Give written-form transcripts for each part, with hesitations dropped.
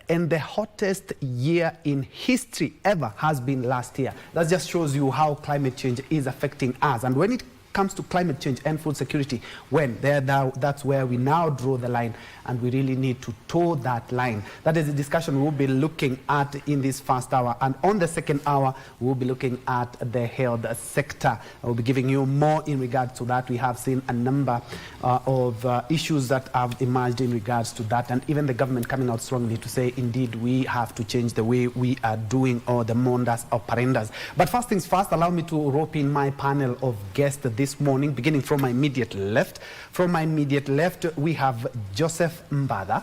And the hottest year in history ever has been last year. That just shows you how climate change is affecting us. And when it comes to climate change and food security, that's where we now draw the line, and we really need to toe that line. That is the discussion we'll be looking at in this first hour. And on the second hour, we'll be looking at the health sector. I'll be giving you more in regards to that. We have seen a number of issues that have emerged in regards to that, and even the government coming out strongly to say, indeed, we have to change the way we are doing, or the modus operandi. But first things first, allow me to rope in my panel of guests this morning, beginning from my immediate left. From my immediate left, we have Joseph Mbada.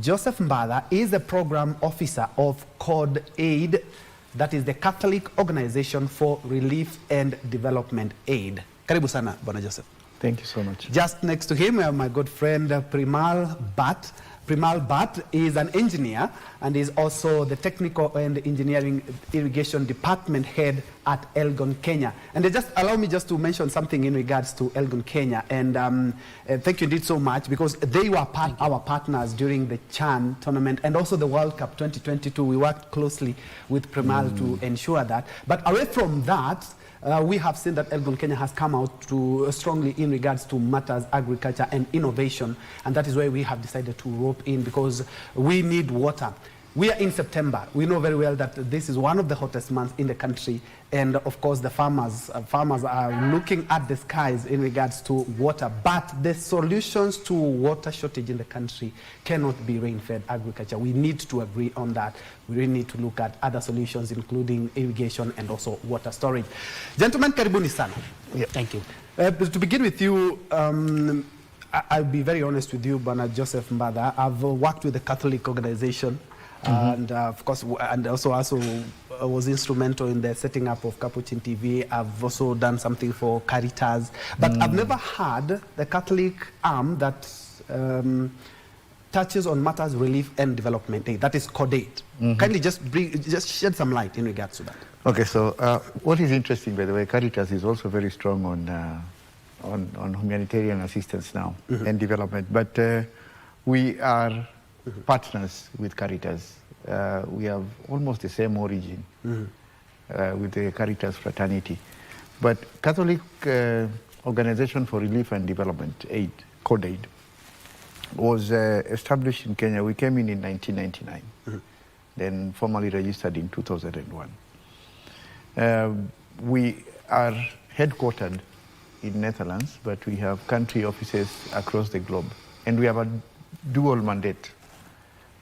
Joseph Mbada is the program officer of Code Aid, that is the Catholic Organization for Relief and Development Aid. Karibu sana, Bwana Joseph. Thank you so much. Just next to him, we have my good friend Primal Bhatt. Primal Bhatt is an engineer and is also the Technical and Engineering Irrigation Department head at Elgon, Kenya. And just allow me just to mention something in regards to Elgon, Kenya. And thank you indeed so much, because they were our partners during the CHAN tournament and also the World Cup 2022. We worked closely with Primal to ensure that. But away from that, we have seen that Elgon, Kenya has come out to strongly in regards to matters agriculture and innovation, and that is why we have decided to rope in, because we need water. We are in September. We know very well that this is one of the hottest months in the country, and of course the farmers are looking at the skies in regards to water. But the solutions to water shortage in the country cannot be rain-fed agriculture. We need to agree on that. We really need to look at other solutions, including irrigation and also water storage. Gentlemen, karibuni sana. Yeah. Thank you. To begin with you, I'll be very honest with you, Bwana Joseph Mbada. I've worked with the Catholic organization. And of course, and also was instrumental in the setting up of Capuchin TV. I've also done something for Caritas, but I've never had the Catholic arm that touches on matters relief and development aid. That is Code Aid. Kindly just shed some light in regards to that. Okay, so what is interesting, by the way, Caritas is also very strong on humanitarian assistance now and development, but we are partners with Caritas. We have almost the same origin with the Caritas fraternity. But Catholic Organization for Relief and Development Aid, Code Aid, was established in Kenya. We came in 1999, then formally registered in 2001. We are headquartered in Netherlands, but we have country offices across the globe. And we have a dual mandate.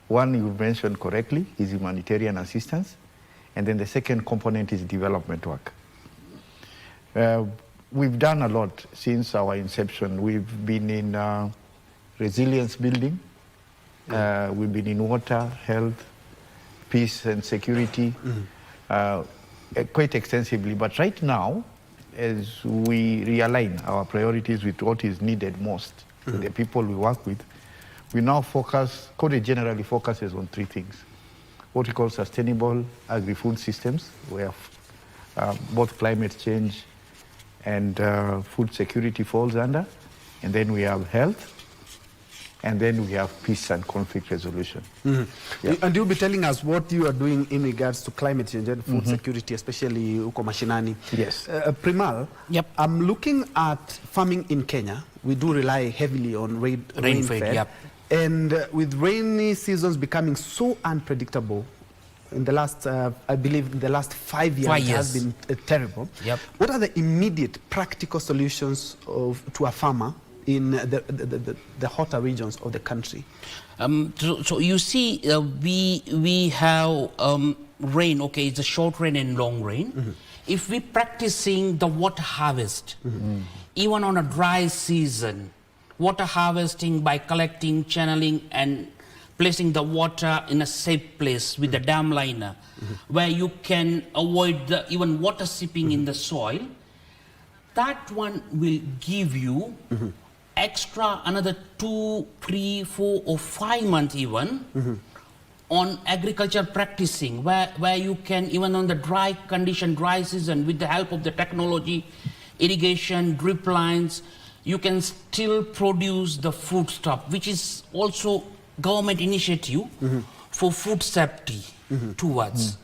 One you mentioned correctly is humanitarian assistance, and then the second component is development work. We've done a lot since our inception. We've been in resilience building, we've been in water, health, peace and security, quite extensively. But right now, as we realign our priorities with what is needed most, the people we work with, we now focus, Code generally focuses on three things. What we call sustainable agri-food systems, where both climate change and food security falls under. And then we have health. And then we have peace and conflict resolution. Yeah. And you'll be telling us what you are doing in regards to climate change and food security, especially uko mashinani. Yes. Primal, I'm looking at farming in Kenya. We do rely heavily on rain-fed. Yep. And with rainy seasons becoming so unpredictable, in the last, I believe, in the last 5 years, it has been terrible. Yep. What are the immediate practical solutions to a farmer in the hotter regions of the country? So you see, we have rain. Okay, it's a short rain and long rain. If we practicing the water harvest, even on a dry season, water harvesting by collecting, channeling, and placing the water in a safe place with the dam liner, where you can avoid even water seeping in the soil, that one will give you extra another 2, 3, 4, or 5 months even on agriculture practicing, where you can, even on the dry season, with the help of the technology, irrigation, drip lines, you can still produce the food stuff, which is also government initiative, for food safety towards.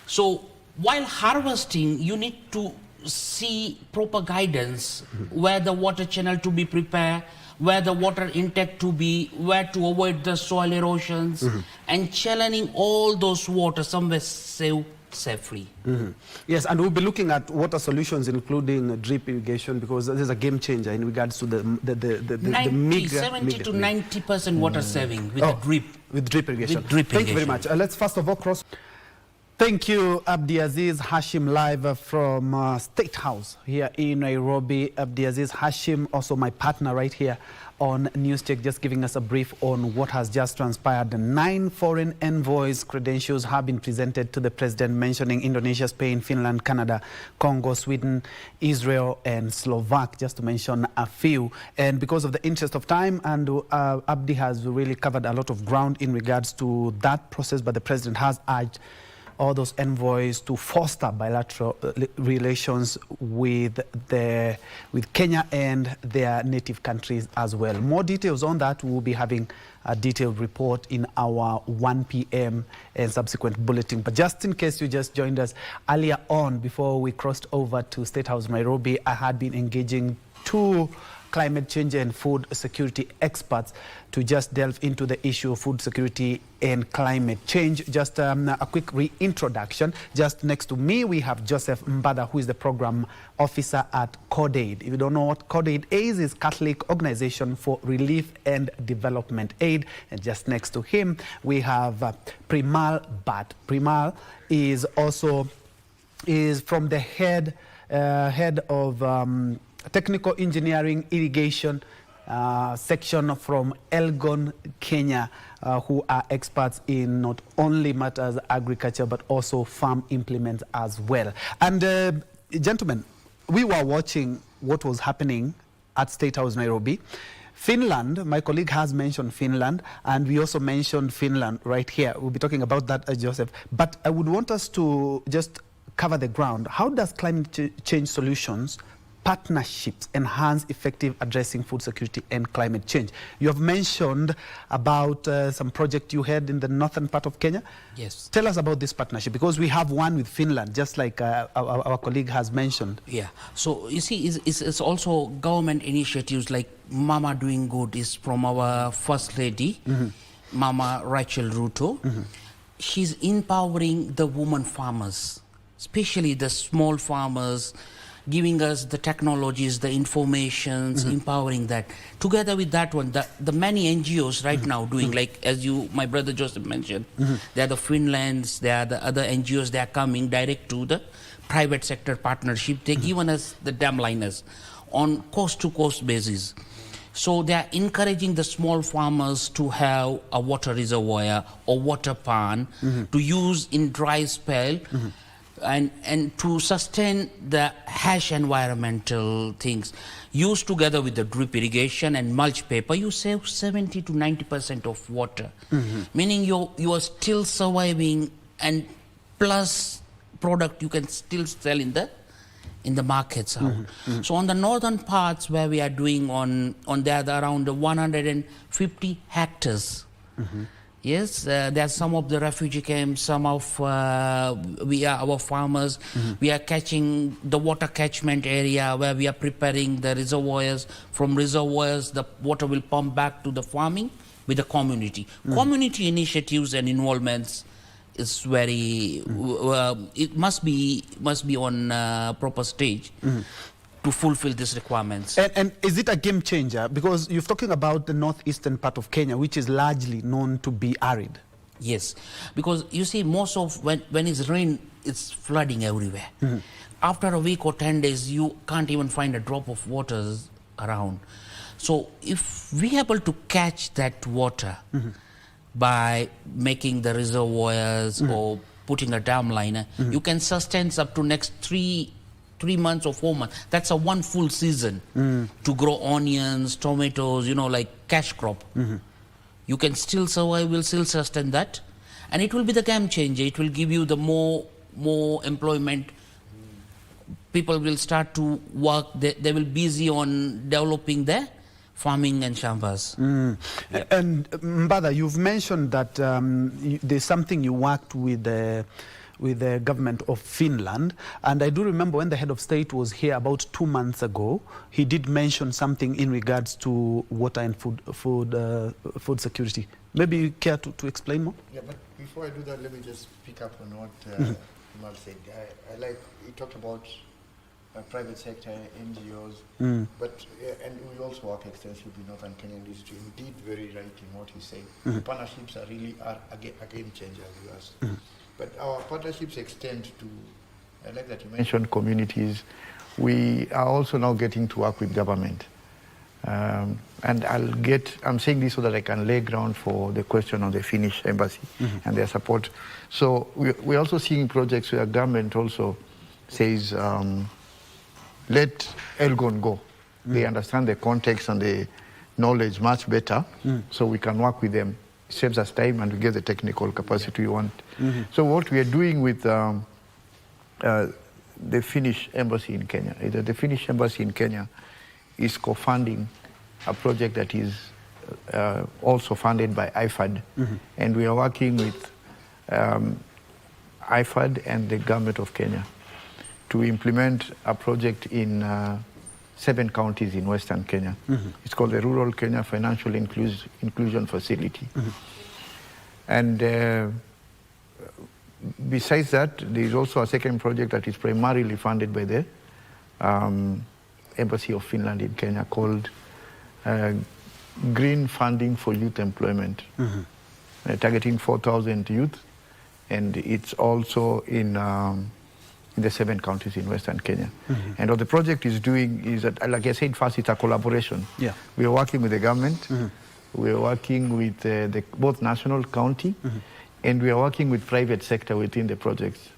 So while harvesting, you need to see proper guidance where the water channel to be prepared, where the water intake to be, where to avoid the soil erosions, and channeling all those water somewhere safely. Yes, and we'll be looking at water solutions, including drip irrigation, because this is a game changer in regards to the 70 to 90% water saving with the drip. With drip irrigation. With drip Thank you very irrigation. much. Let's first of all cross. Thank you, Abdiaziz Hashim, live from State House here in Nairobi. Abdiaziz Hashim, also my partner right here on Newscheck, just giving us a brief on what has just transpired. The 9 foreign envoys' credentials have been presented to the president, mentioning Indonesia, Spain, Finland, Canada, Congo, Sweden, Israel, and Slovak, just to mention a few. And because of the interest of time, and Abdi has really covered a lot of ground in regards to that process, but the president has urged all those envoys to foster bilateral relations with Kenya and their native countries as well. More details on that, we'll be having a detailed report in our 1 p.m. and subsequent bulletin. But just in case you just joined us earlier on, before we crossed over to State House Nairobi, I had been engaging 2 climate change and food security experts to just delve into the issue of food security and climate change. Just a quick reintroduction. Just next to me, we have Joseph Mbada, who is the program officer at CODAID. If you don't know what CODAID is Catholic Organization for Relief and Development Aid. And just next to him, we have Primal Bhatt. Primal is also from the head of Technical Engineering Irrigation section from Elgon, Kenya, who are experts in not only matters agriculture but also farm implements as well. And gentlemen, we were watching what was happening at State House Nairobi. Finland, my colleague has mentioned Finland, and we also mentioned Finland right here. We'll be talking about that, Joseph. But I would want us to just cover the ground. How does climate change solutions partnerships enhance effective addressing food security and climate change? You have mentioned about some project you had in the northern part of Kenya. Yes. Tell us about this partnership, because we have one with Finland, just like our colleague has mentioned. Yeah. So you see, it's also government initiatives like Mama Doing Good is from our First Lady, Mama Rachel Ruto. She's empowering the women farmers, especially the small farmers, giving us the technologies, the informations, empowering that. Together with that one, the many NGOs right now doing, like as my brother Joseph mentioned, there are the Finlands, there are the other NGOs, they are coming direct to the private sector partnership. They given us the dam liners on coast-to-coast basis. So they are encouraging the small farmers to have a water reservoir or water pan to use in dry spell, and to sustain the harsh environmental things. Used together with the drip irrigation and mulch paper, you save 70 to 90% of water, meaning you are still surviving, and plus product you can still sell in the markets. So on the northern parts where we are doing on there are around 150 hectares. Yes, there are some of the refugee camps, some of our farmers. We are catching the water catchment area where we are preparing the reservoirs. From reservoirs, the water will pump back to the farming with the community. Community initiatives and involvements is very, it must be on proper stage to fulfill these requirements. And is it a game changer? Because you're talking about the northeastern part of Kenya, which is largely known to be arid. Yes, because you see, most of when it's rain, it's flooding everywhere. After a week or 10 days, you can't even find a drop of water around. So if we are able to catch that water by making the reservoirs or putting a dam liner, you can sustain up to next 3 months or 4 months. That's a one full season to grow onions, tomatoes, like cash crop. You can still survive, will still sustain that. And it will be the game changer. It will give you the more employment. People will start to work. They will be busy on developing their farming and shambas. Yep. And Mbada, you've mentioned that there's something you worked with the government of Finland, and I do remember when the head of state was here about 2 months ago, he did mention something in regards to water and food security. Maybe you care to explain more? Yeah, but before I do that, let me just pick up on what Mal said. I like, he talked about private sector, NGOs, but and we also work extensively in Northern Kenya industry. He did very right in what he said. Partnerships are really a game changer, as you asked. But our partnerships extend to, I like that you mentioned communities. We are also now getting to work with government. And I'm saying this so that I can lay ground for the question on the Finnish embassy and their support. So we're also seeing projects where government also says, let Elgon go. They understand the context and the knowledge much better, so we can work with them. It saves us time and we get the technical capacity we want. So what we are doing with the Finnish embassy in Kenya, the Finnish embassy in Kenya is co-funding a project that is also funded by IFAD. And we are working with IFAD and the government of Kenya to implement a project in 7 counties in Western Kenya. It's called the Rural Kenya Financial Inclusion Facility. And besides that, there is also a second project that is primarily funded by the Embassy of Finland in Kenya called Green Funding for Youth Employment, targeting 4,000 youth, and it's also in the 7 counties in Western Kenya. And what the project is doing is that, like I said first, it's a collaboration. We are working with the government, we are working with both national, county, and we are working with private sector within the projects,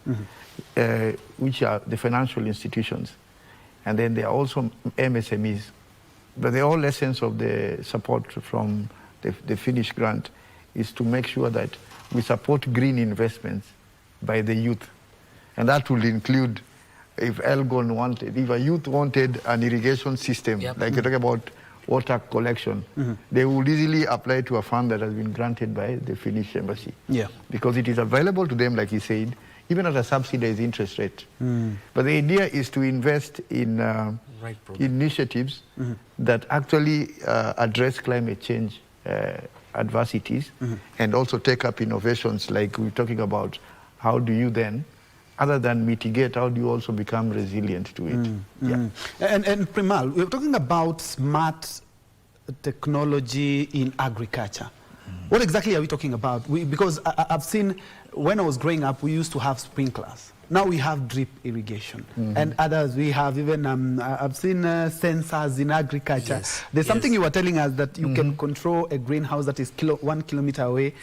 which are the financial institutions. And then there are also MSMEs. But the whole essence of the support from the Finnish grant is to make sure that we support green investments by the youth. And that will include, if Elgon wanted, if a youth wanted an irrigation system, like you talk about water collection, they would easily apply to a fund that has been granted by the Finnish embassy. Because it is available to them, like he said, even at a subsidized interest rate. But the idea is to invest in initiatives that actually address climate change adversities and also take up innovations like we're talking about. How do you then, other than mitigate, how do you also become resilient to it? And Primal, we're talking about smart technology in agriculture. What exactly are we talking about? Because I've seen, when I was growing up, we used to have sprinklers. Now we have drip irrigation. And others, we have even, I've seen sensors in agriculture. There's something you were telling us that you can control a greenhouse that is 1 kilometer away.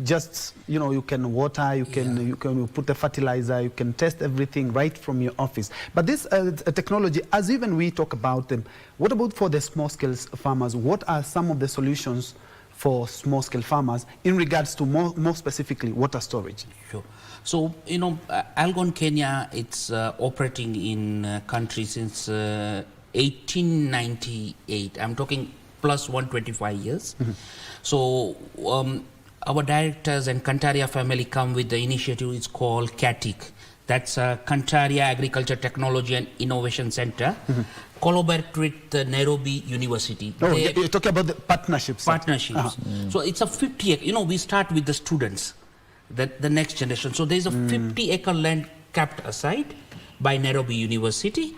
Just, you can water, you can put the fertilizer, you can test everything right from your office. But this technology, as even we talk about them, what about for the small-scale farmers? What are some of the solutions for small-scale farmers in regards to more specifically water storage? Sure. So, Elgon Kenya, it's operating in country since 1898. I'm talking plus 125 years. So, our directors and Kantaria family come with the initiative. It's called KATIC. That's Kantaria Agriculture Technology and Innovation Center. Collaborate with Nairobi University. You're talking about the partnerships. Partnerships. So it's a 50-acre, we start with the students, the next generation. So there's a 50-acre land kept aside by Nairobi University.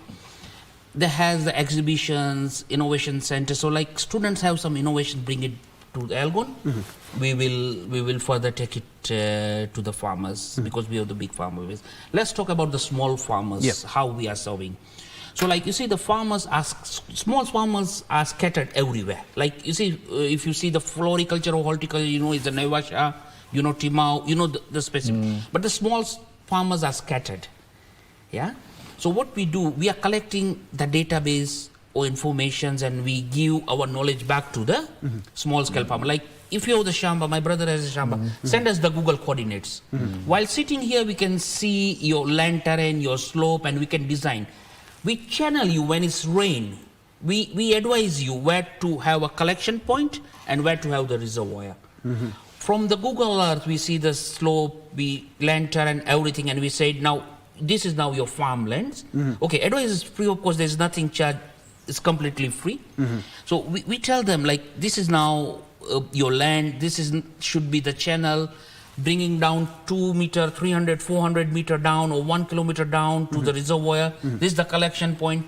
They has the exhibitions, innovation center. So like students have some innovation, bring it to the Elgon. We will further take it to the farmers because we have the big farmer base. Let's talk about the small farmers, how we are serving. So like you see, the farmers small farmers are scattered everywhere. Like you see, if you see the floriculture or horticulture, is the Naivasha, Timau, the specific. But the small farmers are scattered. So what we do, we are collecting the database or informations and we give our knowledge back to the small scale farmer. Like if you have the shamba, my brother has a shamba, send us the Google coordinates. While sitting here, we can see your land terrain, your slope, and we can design. We channel you when it's rain. we advise you where to have a collection point and where to have the reservoir. From the Google Earth, we see the slope, we lantern and everything, and we say, now, this is now your farmlands. Okay, advice is free, of course, there's nothing charged, it's completely free. So we tell them, like, this is now your land, this should be the channel, bringing down 2 meter, 300, 400 meter down, or 1 kilometer down to the reservoir. This is the collection point.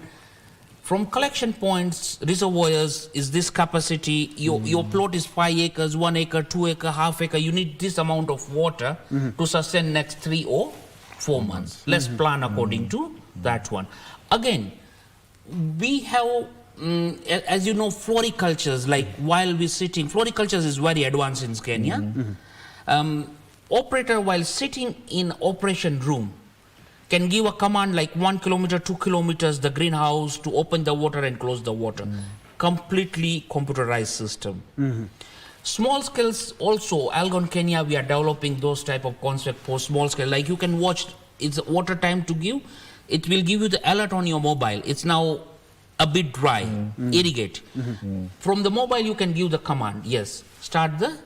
From collection points, reservoirs is this capacity. Your plot is 5 acres, 1 acre, 2 acre, half acre. You need this amount of water to sustain next 3 or 4 months. Let's plan according to that one. Again, we have, as you know, floricultures, like while we're sitting, floricultures is very advanced in Kenya. Operator, while sitting in operation room, can give a command like 1 kilometer, 2 kilometers, the greenhouse to open the water and close the water. Completely computerized system. Small scales also, Algon Kenya, we are developing those type of concept for small scale. Like you can watch, it's water time to give. It will give you the alert on your mobile. It's now a bit dry, irrigate. From the mobile, you can give the command, yes, start the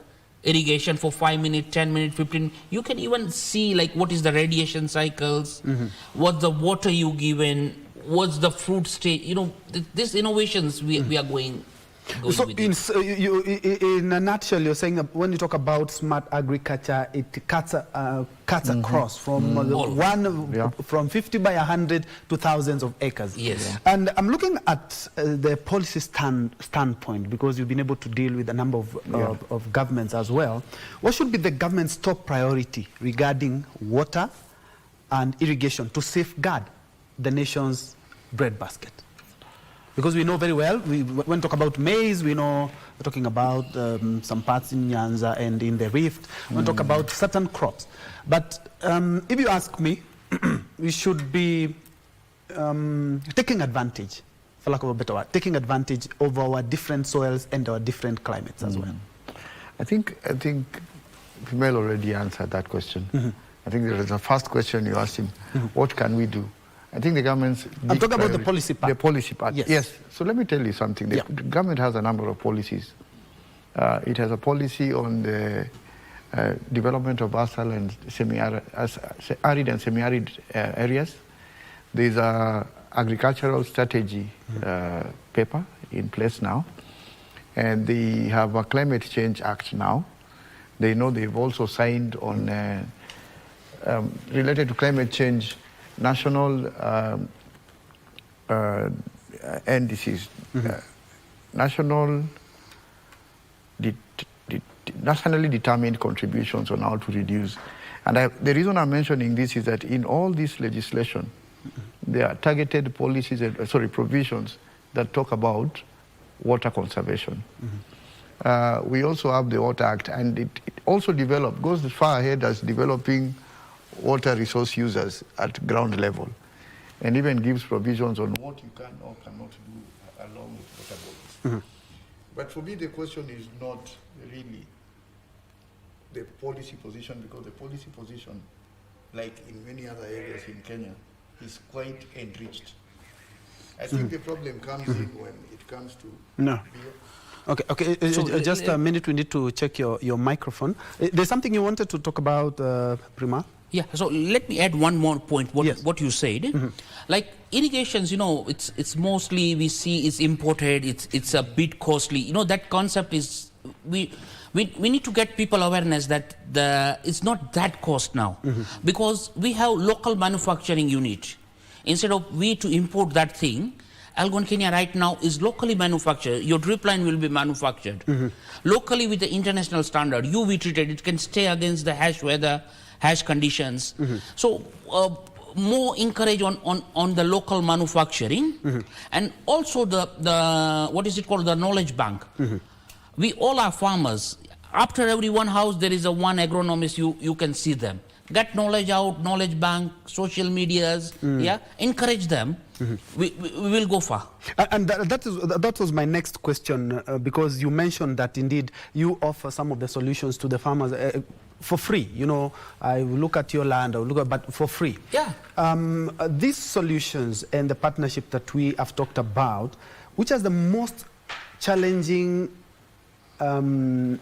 irrigation for 5 minutes, 10 minutes, 15. You can even see like what is the radiation cycles, what's the water you given, what's the fruit state. You know, these innovations we are going So with in a nutshell, you're saying that when you talk about smart agriculture, it cuts across from from 50 by 100 to thousands of acres. Yes. And I'm looking at the policy standpoint, because you've been able to deal with a number of governments as well. What should be the government's top priority regarding water and irrigation to safeguard the nation's breadbasket? Because we know very well, when we talk about maize, we know we're talking about some parts in Nyanza and in the Rift. We talk about certain crops. But if you ask me, we should be taking advantage, for lack of a better word, taking advantage of our different soils and our different climates as well. I think Female already answered that question. I think there is a first question you asked him, what can we do? I think the government's... I'm talking about the policy part. The policy part, yes. So let me tell you something. The government has a number of policies. It has a policy on the development of arid and semi-arid areas. There's a agricultural strategy paper in place now. And they have a Climate Change Act now. They know they've also signed on, related to climate change, national indices, nationally determined contributions on how to reduce. And the reason I'm mentioning this is that in all this legislation, there are targeted policies, provisions that talk about water conservation. We also have the Water Act, and it also goes as far ahead as developing water resource users at ground level, and even gives provisions on what you can or cannot do along with water bodies. But for me, the question is not really the policy position, because the policy position, like in many other areas in Kenya, is quite enriched. I think the problem comes in when it comes to... Okay, so just a minute, we need to check your microphone. There's something you wanted to talk about, Prima? Yeah, so let me add one more point, what you said. Like irrigations, you know, it's mostly we see is imported, it's a bit costly. You know, that concept is, we need to get people awareness that it's not that cost now. Because we have local manufacturing unit. Instead of we to import that thing, Algon Kenya right now is locally manufactured. Your drip line will be manufactured. Locally with the international standard, UV treated, it can stay against the harsh weather, harsh conditions. So more encourage on the local manufacturing, and also the what is it called, the knowledge bank. We all are farmers. After every one house there is a one agronomist, you can see them. Get knowledge out, knowledge bank, social medias, encourage them. We will go far. And that was my next question, because you mentioned that indeed you offer some of the solutions to the farmers for free. You know, I will look at your land, I will look at, but for free. Yeah. These solutions and the partnership that we have talked about, which is the most challenging, the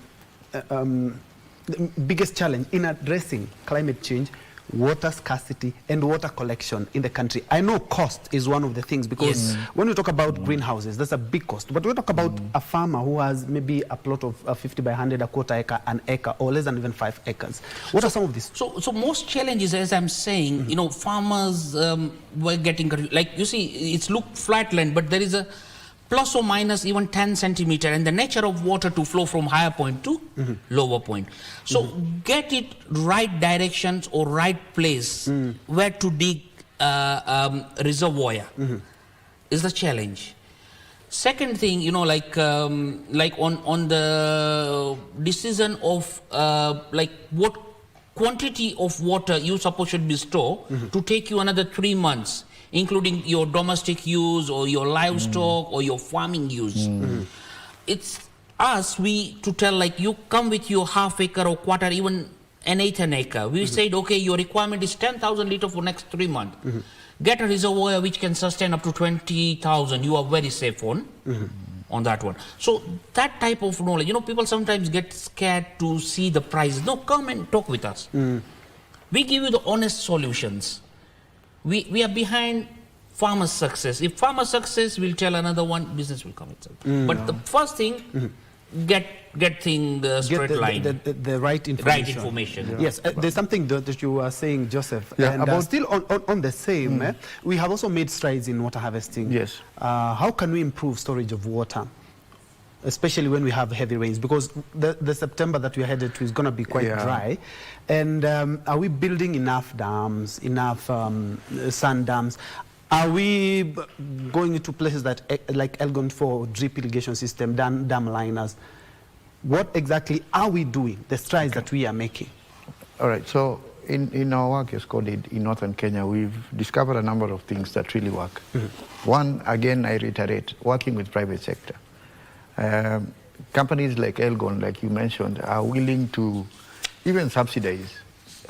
biggest challenge in addressing climate change, water scarcity and water collection in the country? I know cost is one of the things, because when we talk about greenhouses, that's a big cost. But we talk about a farmer who has maybe a plot of 50 by 100, a quarter acre, an acre, or less than even 5 acres. What are some of these? So most challenges, as I'm saying, you know, farmers were getting, like you see, it's looked flatland, but there is a plus or minus even 10 centimeter, and the nature of water to flow from higher point to lower point. So get it right directions or right place where to dig reservoir is the challenge. Second thing, you know, like on the decision of like what quantity of water you suppose should be stored to take you another 3 months, including your domestic use or your livestock or your farming use. It's us, we to tell, like, you come with your half acre or quarter, even an eighth an acre. We said, okay, your requirement is 10,000 liters for next 3 months. Get a reservoir which can sustain up to 20,000. You are very safe on that one. So that type of knowledge, you know, people sometimes get scared to see the prices. No, come and talk with us. We give you the honest solutions. We are behind farmer's success. If farmer's success, we'll tell another one, business will come itself. But the first thing, get thing straight line. The right information. Right information. Yes, there's something that you are saying, Joseph. Yeah, and about still on the same, we have also made strides in water harvesting. Yes. How can we improve storage of water, especially when we have heavy rains? Because the September that we are headed to is going to be quite dry. And are we building enough dams, enough sand dams? Are we going into places that, like Elgon for drip irrigation system, dam liners? What exactly are we doing, the strides that we are making? All right, so in our work as CODID in Northern Kenya, we've discovered a number of things that really work. One, again, I reiterate, working with private sector. Companies like Elgon, like you mentioned, are willing to even subsidize,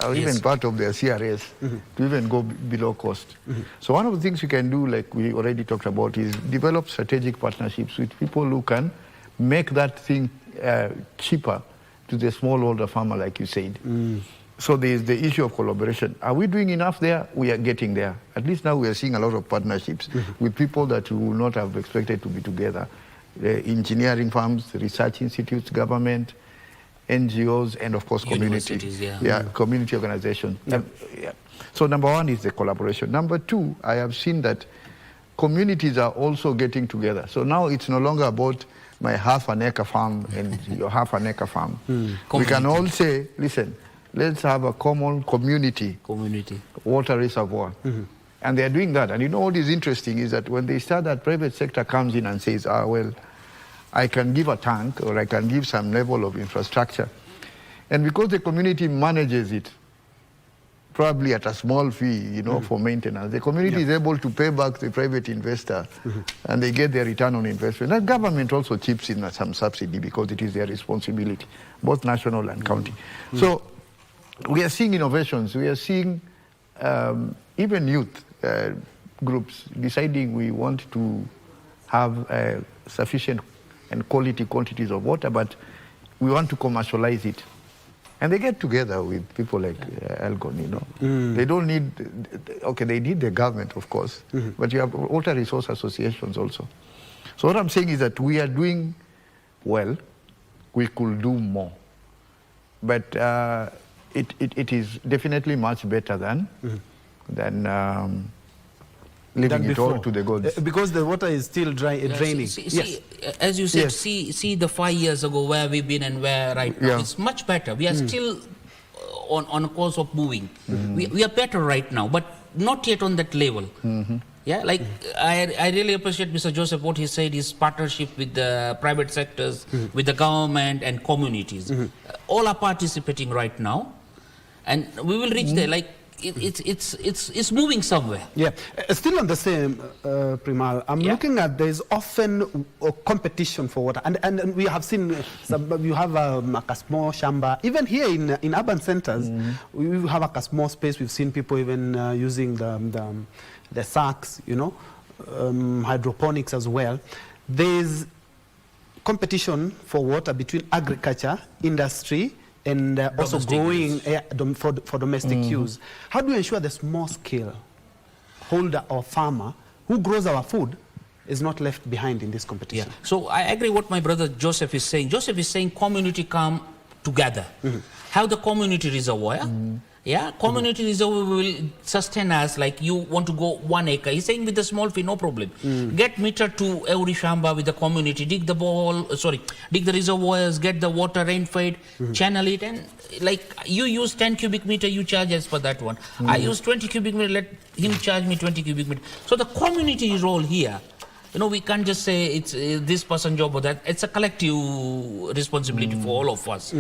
or even part of their CRS, to even go below cost. So one of the things we can do, like we already talked about, is develop strategic partnerships with people who can make that thing cheaper to the smallholder farmer, like you said. So there is the issue of collaboration. Are we doing enough there? We are getting there. At least now we are seeing a lot of partnerships with people that we would not have expected to be together. Engineering firms, research institutes, government, NGOs, and of course community. Community organizations. So number one is the collaboration. Number two, I have seen that communities are also getting together. So now it's no longer about my half an acre farm and your half an acre farm. We can all say, listen, let's have a common community water reservoir. And they are doing that. And you know what is interesting is that when they start, that private sector comes in and says, well, I can give a tank or I can give some level of infrastructure. And because the community manages it, probably at a small fee, you know, for maintenance, the community is able to pay back the private investor and they get their return on investment. The government also chips in some subsidy because it is their responsibility, both national and county. So we are seeing innovations. We are seeing even youth groups deciding we want to have sufficient and quality quantities of water, but we want to commercialize it. And they get together with people like Elgon, you know. They don't need, okay, they need the government, of course, but you have water resource associations also. So what I'm saying is that we are doing well. We could do more. But it is definitely much better than leaving it all to the gods. Because the water is still draining. See, as you said, see the 5 years ago where we've been and where right now. It's much better. We are still on a course of moving. We are better right now, but not yet on that level. Yeah, like I really appreciate Mr. Joseph, what he said, his partnership with the private sectors, with the government and communities. All are participating right now, and we will reach there. Like, it's moving somewhere. Yeah, still on the same, Primal, I'm looking at there's often a competition for water, and we have seen you have a small shamba, even here in urban centers, we have a small space. We've seen people even using the sacks, you know, hydroponics as well. there's competition for water between agriculture, industry, and also growing for domestic use. How do we ensure the small scale holder or farmer who grows our food is not left behind in this competition? Yeah. So I agree what my brother Joseph is saying. Joseph is saying community come together. Have the community reservoir. Yeah, community reservoir will sustain us. Like you want to go 1 acre. He's saying with the small fee, no problem. Get meter to every shamba with the community. Dig the reservoirs, get the water rain fed, channel it, and like you use 10 cubic meter, you charge us for that one. I use 20 cubic meter, let him charge me 20 cubic meter. So the community role here, you know, we can't just say it's this person's job or that. It's a collective responsibility for all of us.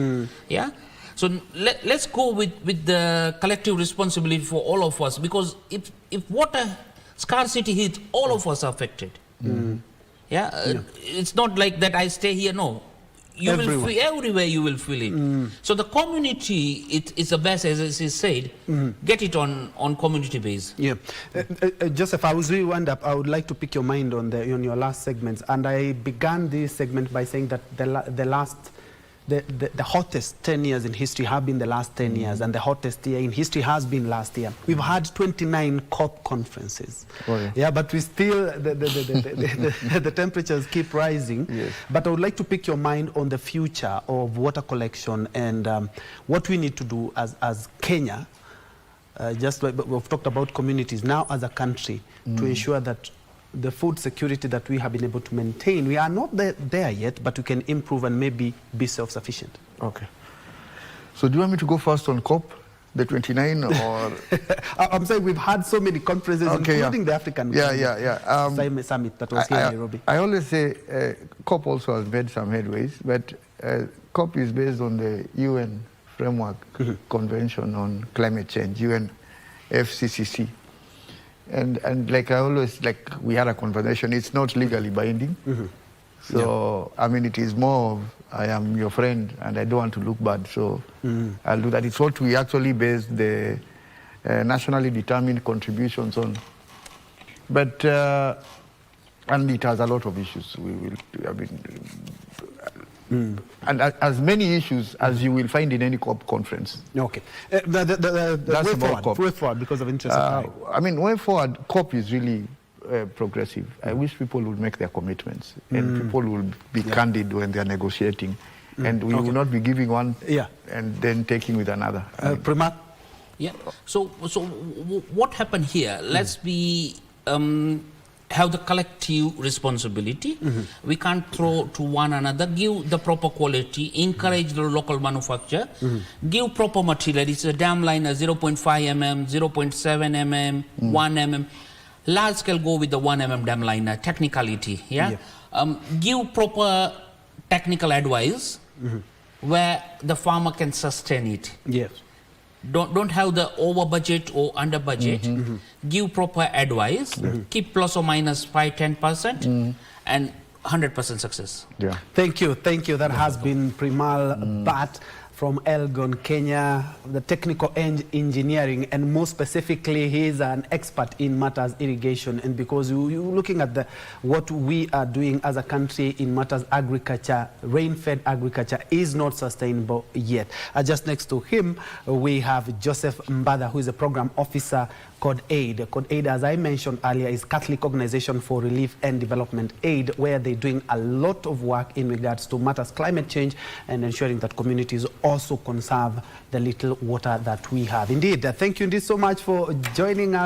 Yeah. So let's go with the collective responsibility for all of us, because if water scarcity hits, all of us are affected. It's not like that I stay here. No, you will feel everywhere. You will feel it. So the community, it's the best, as he said. Get it on community base. Yeah, Joseph, I was really wound up. I would like to pick your mind on your last segments, and I began this segment by saying that the hottest 10 years in history have been the last 10 years, and the hottest year in history has been last year. We've had 29 COP conferences. Yeah, but we still, the temperatures keep rising. Yes. But I would like to pick your mind on the future of water collection and what we need to do as Kenya, just like we've talked about communities, now as a country, to ensure that the food security that we have been able to maintain, we are not there yet, but we can improve and maybe be self-sufficient. Okay. So do you want me to go first on COP, the 29, or? I'm saying we've had so many conferences, including the African Summit that was here in Nairobi. I always say COP also has made some headways, but COP is based on the UN Framework Convention on Climate Change, UNFCCC. And like I always, like we had a conversation, it's not legally binding. So, I mean, it is more of, I am your friend and I don't want to look bad, so I'll do that. It's what we actually base the nationally determined contributions on. But, and it has a lot of issues. And as many issues as you will find in any COP conference. Okay. The way forward, because of interest of time. I mean, way forward, COP is really progressive. I wish people would make their commitments and people will be candid when they are negotiating. And we will not be giving one and then taking with another. Primal? Yeah. So what happened here? Let's be... have the collective responsibility. We can't throw to one another. Give the proper quality, encourage the local manufacture, give proper material. It's a dam liner 0.5 mm, 0.7 mm, 1 mm. Large scale go with the 1 mm dam liner, technicality. Give proper technical advice where the farmer can sustain it. Yes. Don't have the over budget or under budget. Give proper advice. Keep plus or minus 5-10%, and 100% success. Yeah. Thank you. That has been Primal Bat from Elgon, Kenya, the technical engineering, and more specifically, he is an expert in matters irrigation. And because you're looking at what we are doing as a country in matters agriculture, rain-fed agriculture is not sustainable yet. Just next to him, we have Joseph Mbada, who is a program officer, Code Aid. Code Aid, as I mentioned earlier, is Catholic Organization for Relief and Development Aid, where they're doing a lot of work in regards to matters climate change and ensuring that communities also conserve the little water that we have. Indeed, thank you indeed so much for joining us.